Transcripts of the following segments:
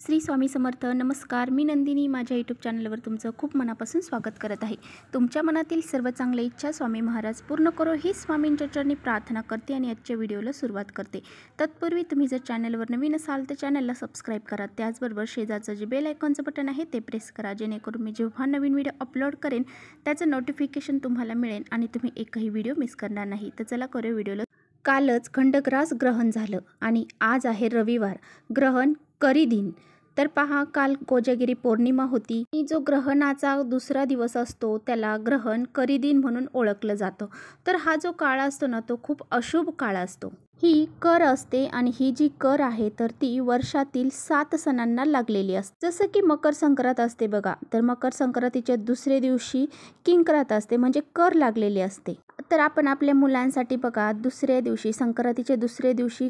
श्री स्वामी समर्थ. नमस्कार, मी नंदिनी. माझ्या यूट्यूब चॅनलवर तुमचं खूप मनापासून स्वागत करत आहे. तुमच्या मनातील सर्व चांगल्या इच्छा स्वामी महाराज पूर्ण करो ही स्वामींच्या चरणी प्रार्थना करते आणि आजच्या व्हिडिओला सुरुवात करते. तत्पूर्वी तुम्ही जर चॅनलवर नवीन असाल तर चॅनलला सबस्क्राईब करा. त्याचबरोबर शेजारचं जे बेल आयकॉनचं बटन आहे ते प्रेस करा, जेणेकरून मी जेव्हा नवीन व्हिडिओ अपलोड करेन त्याचं नोटिफिकेशन तुम्हाला मिळेल आणि तुम्ही एकही व्हिडिओ मिस करणार नाही. तर चला करूया व्हिडिओला. कालच खंडग्रास ग्रहण झालं आणि आज आहे रविवार, ग्रहण करी दिन. तर पहा, काल कोजागिरी पौर्णिमा होती आणि जो ग्रहणाचा दुसरा दिवस असतो त्याला ग्रहण करी दिन म्हणून ओळखलं जातं. तर हा जो काळ असतो ना, तो खूप अशुभ काळ असतो. ही कर असते आणि ही जी कर आहे तर ती वर्षातील 7 सणांना लागलेली असते. जसं की मकर संक्रांत असते बघा, तर मकर संक्रांतीच्या दुसऱ्या दिवशी किंक्रांत असते, म्हणजे कर लागलेली असते. तर आपण आपल्या मुलांसाठी बघा दुसऱ्या दिवशी, संक्रांतीच्या दुसऱ्या दिवशी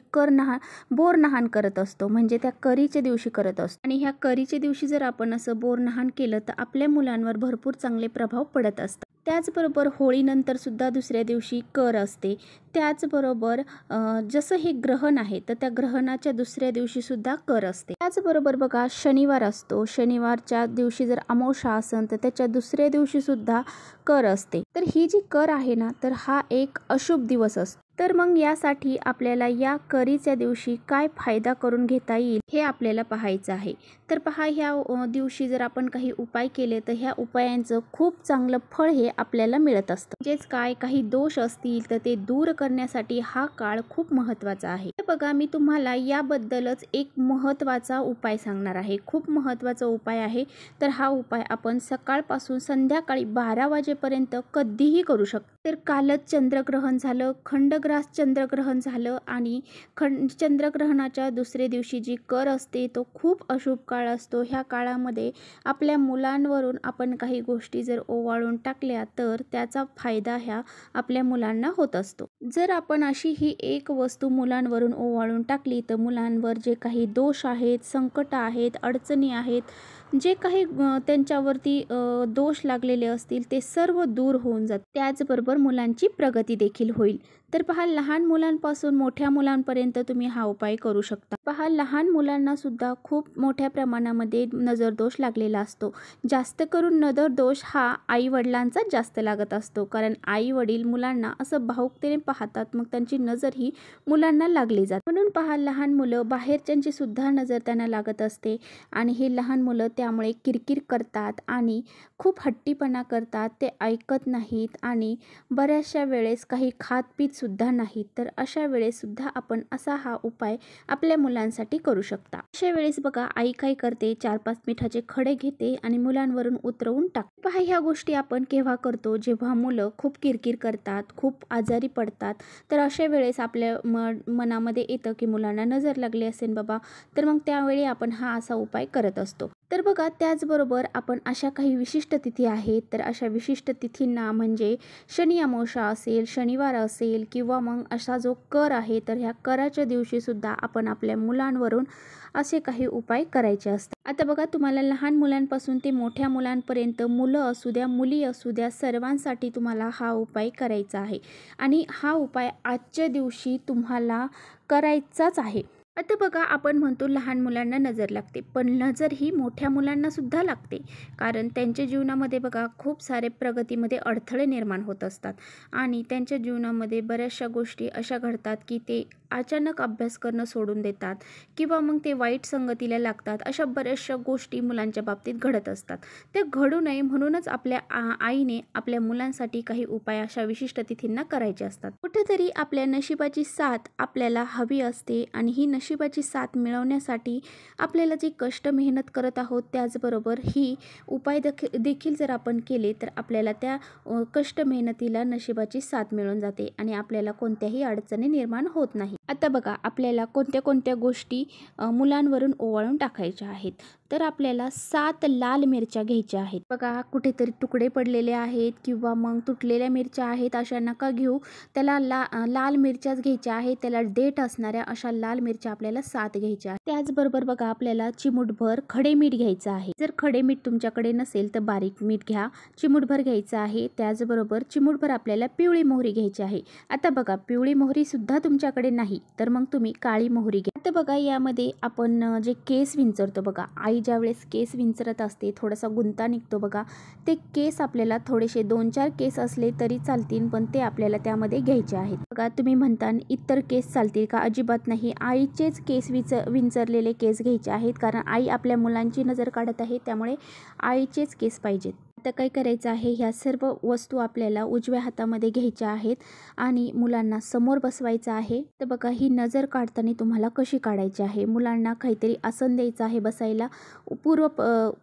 बोरनहाण करत असतो, म्हणजे त्या करीच्या दिवशी करत असतो. आणि ह्या करीच्या दिवशी जर आपण असं बोरनहाण केलं तर आपल्या मुलांवर भरपूर चांगले प्रभाव पडत असतात. त्याचबरोबर होळीनंतर सुद्धा दुसऱ्या दिवशी कर असते. त्याचबरोबर जसं हे ग्रहण आहे तर त्या ग्रहणाच्या दुसऱ्या दिवशी सुद्धा कर असते. त्याचबरोबर बघा शनिवार असतो, शनिवारच्या दिवशी जर अमावस्या असेल तर त्याच्या दुसऱ्या दिवशी सुद्धा कर असते. तर ही जी कर आहे ना, तर हा एक अशुभ दिवस असतो. तर मग यासाठी आपल्याला या करीच्या दिवशी काय फायदा करून घेता येईल हे आपल्याला पाहायचं आहे. तर पहा, ह्या दिवशी जर आपण काही उपाय केले तर ह्या उपायांचं खूप चांगलं फळ हे आपल्याला मिळत असतं. म्हणजेच काय, काही दोष असतील तर ते दूर करण्यासाठी हा काळ खूप महत्त्वाचा आहे. तर बघा, मी तुम्हाला याबद्दलच एक महत्त्वाचा उपाय सांगणार आहे. खूप महत्त्वाचा उपाय आहे. तर हा उपाय आपण सकाळपासून संध्याकाळी 12 वाजेपर्यंत कधीही करू शकतो. तर कालच चंद्रग्रहण झालं, खंडग्रास चंद्रग्रहण झालं आणि चंद्रग्रहणाच्या दुसऱ्या दिवशी जी कर असते तो खूप अशुभ काळ असतो. ह्या काळामध्ये आपल्या मुलांवरून आपण काही गोष्टी जर ओवाळून टाकल्या तर त्याचा फायदा ह्या आपल्या मुलांना होत असतो. जर आपण अशी ही एक वस्तू मुलांवरून ओवाळून टाकली तर मुलांवर जे काही दोष आहेत, संकट आहेत, अडचणी आहेत, जे काही त्यांच्यावरती दोष लागलेले असतील ते सर्व दूर होऊन जातात. त्याचबरोबर मुलांची प्रगती देखील होईल. तर पहा, लहान मुलांपासून मोठ्या मुलांपर्यंत तुम्ही हा उपाय करू शकता. पहा, लहान मुलांना सुद्धा खूप मोठ्या प्रमाणामध्ये नजरदोष लागलेला असतो. जास्त करून नजरदोष हा आई वडिलांचा जास्त लागत असतो, कारण आई वडील मुलांना असं भावुकतेने पाहतात, मग त्यांची नजर ही मुलांना लागली जाते. म्हणून पहा, लहान मुलं बाहेरच्यांची सुद्धा नजर त्यांना लागत असते आणि हे लहान मुलं त्यामुळे किरकिर करतात आणि खूप हट्टीपणा करतात, ते ऐकत नाहीत आणि बऱ्याचशा वेळेस काही खात पीत सुद्धा नाहीत. तर अशा वेळेस सुद्धा आपण असा हा उपाय आपल्या मुलांसाठी करू शकता. अशा वेळेस बघा, आई काय करते, 4-5 मिठाचे खडे घेते आणि मुलांवरून उतरवून टाकते. पहा, ह्या गोष्टी आपण केव्हा करतो, जेव्हा मुलं खूप किरकिर करतात, खूप आजारी पडतात. तर अशा वेळेस आपल्या मनामध्ये येतं की मुलांना नजर लागली असेल बाबा, तर मग त्यावेळी आपण हा असा उपाय करत असतो. तर बघा, त्याचबरोबर आपण अशा काही विशिष्ट तिथी आहेत, तर अशा विशिष्ट तिथींना म्हणजे शनी अमावस्या असेल, शनिवार असेल किंवा मग असा जो कर आहे, तर ह्या कराच्या दिवशी सुद्धा आपण आपल्या मुलांवरून असे काही उपाय करायचे असतात. आता बघा, तुम्हाला लहान मुलांपासून ते मोठ्या मुलांपर्यंत, मुलं असू द्या मुली असू द्या, सर्वांसाठी तुम्हाला हा उपाय करायचा आहे आणि हा उपाय आजच्या दिवशी तुम्हाला करायचाच आहे. आता बघा, आपण म्हणतो लहान मुलांना नजर लागते, पण नजर ही मोठ्या मुलांना सुद्धा लागते, कारण त्यांच्या जीवनामध्ये बघा खूप सारे प्रगतीमध्ये अडथळे निर्माण होत असतात आणि त्यांच्या जीवनामध्ये बऱ्याचशा गोष्टी अशा घडतात की ते अचानक अभ्यास करणं सोडून देतात किंवा मग ते वाईट संगतीला लागतात. अशा बऱ्याचशा गोष्टी मुलांच्या बाबतीत घडत असतात. त्या घडू नये म्हणूनच आपल्या आईने आपल्या मुलांसाठी काही उपाय अशा विशिष्ट तिथींना करायचे असतात. कुठेतरी आपल्या नशिबाची साथ आपल्याला हवी असते आणि ही नशिबाची साथ मिळवण्यासाठी आपल्याला जी कष्ट मेहनत करत आहोत, त्याचबरोबर ही उपाय देखील जर आपण केले तर आपल्याला त्या कष्ट मेहनतीला नशिबाची साथ मिळून जाते आणि आपल्याला कोणत्याही अडचणी निर्माण होत नाही. आता बघा, आपल्याला कोणत्या कोणत्या गोष्टी मुलांवरून ओवाळून टाकायच्या आहेत. तर आपल्याला 7 लाल मिरच्या घ्यायच्या आहेत. बघा, कुठेतरी तुकडे पडलेले आहेत किंवा मग तुटलेल्या मिरच्या आहेत, अशा नका घेऊ. त्याला लाल मिरच्याच घ्यायच्या आहेत. त्याला देठ असणाऱ्या अशा लाल मिरच्या आपल्याला 7 घ्यायच्या आहेत. त्याचबरोबर बघा, आपल्याला चिमूटभर खडे मीठ घ्यायचं आहे. जर खडे मीठ तुमच्याकडे नसेल तर बारीक मीठ घ्या, चिमूटभर घ्यायचं आहे. त्याचबरोबर चिमूटभर आपल्याला पिवळी मोहरी घ्यायची आहे. आता बघा, पिवळी मोहरी सुद्धा तुमच्याकडे नाही नाही तर मग तुम्ही काळी मोहरी घ्या. आता बघा यामध्ये आपण जे केस विंचरतो बघा, आई ज्यावेळेस केस विंचरत असते थोडासा गुंता निघतो बघा, ते केस आपल्याला थोडेसे 2-4 केस असले तरी चालतील, पण ते आपल्याला त्यामध्ये घ्यायचे आहेत. बघा तुम्ही म्हणता इतर केस चालतील का? अजिबात नाही. आईचेच केस विंचरलेले केस घ्यायचे आहेत, कारण आई आपल्या मुलांची नजर काढत आहे, त्यामुळे आईचेच केस पाहिजेत. आता काय करायचं आहे, ह्या सर्व वस्तू आपल्याला उजव्या हातामध्ये घ्यायच्या आहेत आणि मुलांना समोर बसवायचं आहे. तर बघा ही नजर काढताना तुम्हाला कशी काढायची आहे, मुलांना काहीतरी आसन द्यायचं आहे बसायला, पूर्व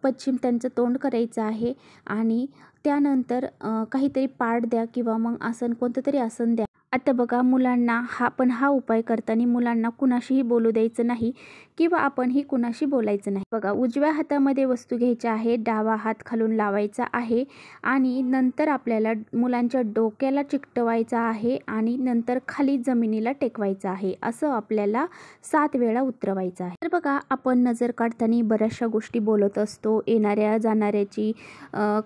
पश्चिम त्यांचं तोंड करायचं आहे आणि त्यानंतर काहीतरी पाठ द्या किंवा मग आसन कोणतं तरी आसन द्या. आता बघा मुलांना हा उपाय करताना मुलांना कुणाशीही बोलू द्यायचं नाही किंवा आपणही कुणाशी बोलायचं नाही. बघा उजव्या हातामध्ये वस्तू घ्यायच्या आहे, डावा हात खालून लावायचा आहे आणि नंतर आपल्याला मुलांच्या डोक्याला चिकटवायचा आहे आणि नंतर खाली जमिनीला टेकवायचं आहे. असं आपल्याला 7 वेळा उतरवायचं आहे. तर बघा आपण नजर काढताना बऱ्याचशा गोष्टी बोलत असतो, येणाऱ्या जाणाऱ्याची,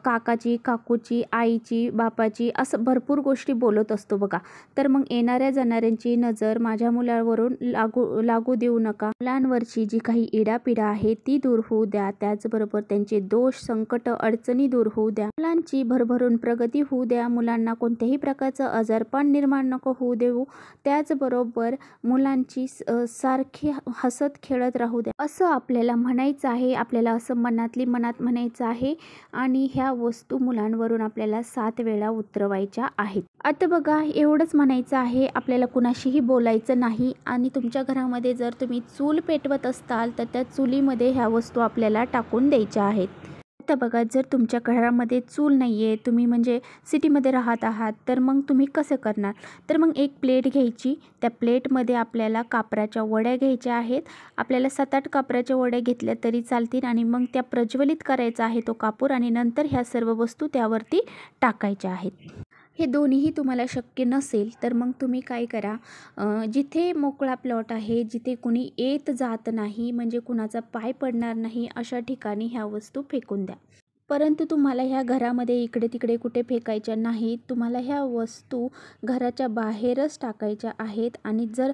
काकाची, काकूची, आईची, बापाची, असं भरपूर गोष्टी बोलत असतो बघा. तर मग येणाऱ्या जाणाऱ्यांची नजर माझ्या मुलावरून लागू देऊ नका. मुलांवरची जी काही इडापिडा आहे ती दूर होऊ द्या. त्याचबरोबर त्यांचे दोष, संकट, अडचणी दूर होऊ द्या. मुलांची भरभरून प्रगती होऊ द्या. मुलांना कोणत्याही प्रकारचं आजारपण निर्माण नको होऊ देऊ. त्याचबरोबर मुलांची सारखी हसत खेळत राहू द्या, असं आपल्याला म्हणायचं आहे. आपल्याला असं मनातली मनात म्हणायचं आहे आणि ह्या वस्तू मुलांवरून आपल्याला 7 वेळा उतरवायच्या आहेत. आता बघा एवढंच म्हणायचं आहे, आपल्याला कुणाशीही बोलायचं नाही. आणि तुमच्या घरामध्ये जर तुम्ही चूल पेटवत असाल तर त्या चुलीमध्ये ह्या वस्तू आपल्याला टाकून द्यायच्या आहेत. आता बघा जर तुमच्या घरामध्ये चूल नाही आहे, तुम्ही म्हणजे सिटीमध्ये राहत आहात, तर मग तुम्ही कसं करणार? तर मग एक प्लेट घ्यायची, त्या प्लेटमध्ये आपल्याला कापराच्या वड्या घ्यायच्या आहेत. आपल्याला 7-8 कापराच्या वड्या घेतल्या तरी चालतील आणि मग त्या प्रज्वलित करायचा आहे तो कापूर आणि नंतर ह्या सर्व वस्तू त्यावरती टाकायच्या आहेत. हे दोन्हीही तुम्हाला शक्य नसेल तर मग तुम्ही काय करा, जिथे मोकळा प्लॉट आहे, जिथे कुणी येत जात नाही, म्हणजे कुणाचा पाय पडणार नाही, अशा ठिकाणी ह्या वस्तू फेकून द्या. परंतु तुम्हाला ह्या घरामध्ये इकडे तिकडे कुठे फेकायच्या नाहीत. तुम्हाला ह्या वस्तू घराच्या बाहेरच टाकायच्या आहेत आणि जर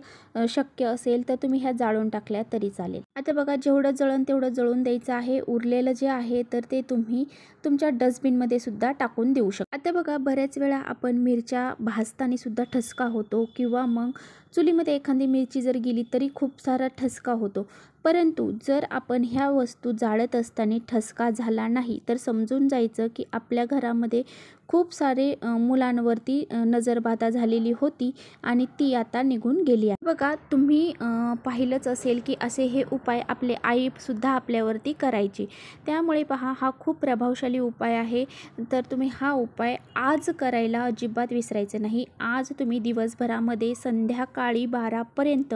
शक्य असेल तर तुम्ही ह्या जाळून टाकल्या तरी चालेल. आता बघा जेवढं जळण तेवढं जळून द्यायचं आहे. उरलेलं जे आहे तर ते तुम्ही तुमच्या डस्टबिनमध्ये सुद्धा टाकून देऊ शकता. आता बघा बऱ्याच वेळा आपण मिरच्या भाजताना सुद्धा ठसका होतो किंवा मग चुलीमध्ये एखादी मिरची जर गेली तरी खूप सारा ठसका होतो. परंतु जर आपण ह्या वस्तू जाळत असताना ठसका झाला नाही तर समजून जायचं की आपल्या घरामध्ये खूप सारे मुलांवरती नजरबाधा झालेली होती आणि ती आता निघून गेली आहे. बघा तुम्ही पाहिलंच असेल की असे हे उपाय आपले आईसुद्धा आपल्यावरती करायची. त्यामुळे पहा हा खूप प्रभावशाली उपाय आहे. तर तुम्ही हा उपाय आज करायला अजिबात विसरायचं नाही. आज तुम्ही दिवसभरामध्ये संध्याकाळी 12पर्यंत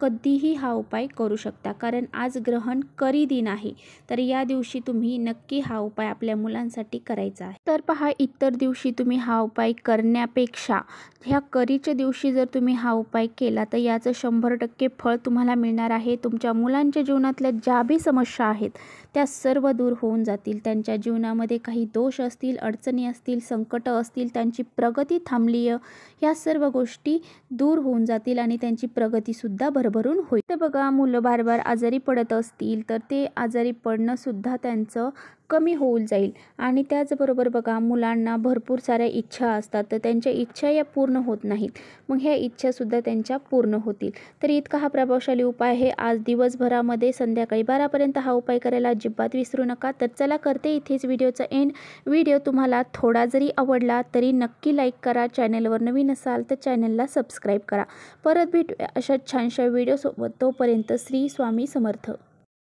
कधीही हा उपाय करू शकता, कारण आज ग्रहण करी दिन आहे. तर या दिवशी तुम्ही नक्की हा उपाय आपल्या मुलांसाठी करायचा आहे. तर पहा इतर दिवशी तुम्ही हा उपाय करण्यापेक्षा ह्या करीच्या दिवशी जर तुम्ही हा उपाय केला तर याचं 100% फळ तुम्हाला मिळणार आहे. तुमच्या मुलांच्या जीवनातल्या ज्या बी समस्या आहेत त्या सर्व दूर होऊन जातील. त्यांच्या जीवनामध्ये काही दोष असतील, अडचणी असतील, संकट असतील, त्यांची प्रगती थांबली आहे, ह्या सर्व गोष्टी दूर होऊन जातील आणि त्यांची प्रगतीसुद्धा भरभरून होईल. तर बघा मुलं बार आजारी पडत असतील तर ते आजारी पडणं सुद्धा त्यांचं कमी होऊन जाईल. आणि त्याचबरोबर बघा मुलांना भरपूर साऱ्या इच्छा असतात तर त्यांच्या इच्छा या पूर्ण होत नाहीत, मग ह्या इच्छासुद्धा त्यांच्या पूर्ण होतील. तर इतका हा प्रभावशाली उपाय आहे. आज दिवसभरामध्ये संध्याकाळी 12पर्यंत हा उपाय करायला अजिबात विसरू नका. तर चला करते इथेच व्हिडिओचा एंड. व्हिडिओ तुम्हाला थोडा जरी आवडला तरी नक्की लाईक करा. चॅनलवर नवीन असाल तर चॅनलला सबस्क्राईब करा. परत भेटूया अशा छानशा व्हिडिओसोबत. तोपर्यंत श्री स्वामी समर्थ.